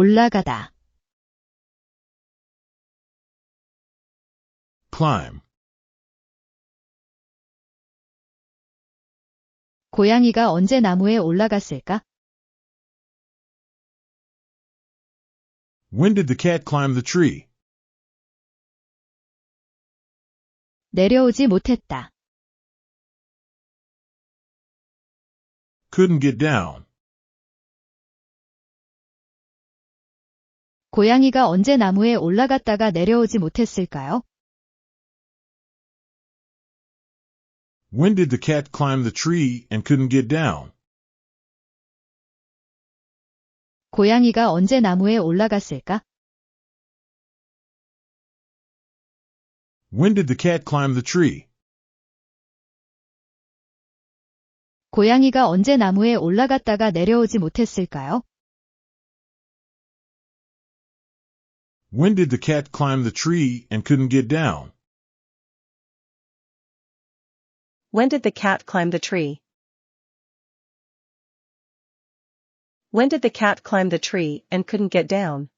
올라가다. climb, 고양이가 언제 나무에 올라갔을까? when did the cat climb the tree? 내려오지 못했다. couldn't get down, 고양이가 언제 나무에 올라갔다가 내려오지 못했을까요? when did the cat climb the tree and couldn't get down? 고양이가 언제 나무에 올라갔을까? when did the cat climb the tree? 고양이가 언제 나무에 올라갔다가 내려오지 못했을까요? when did the cat climb the tree and couldn't get down? When did the cat climb the tree? When did the cat climb the tree and couldn't get down?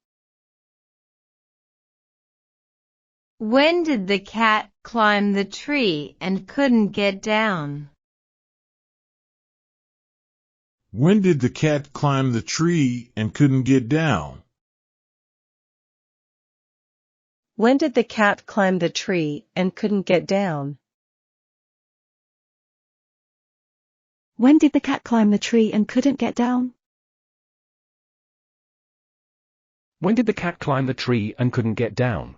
When did the cat climb the tree and couldn't get down? when did the cat climb the tree and couldn't get down? When did the cat climb the tree and couldn't get down? When did the cat climb the tree and couldn't get down? When did the cat climb the tree and couldn't get down?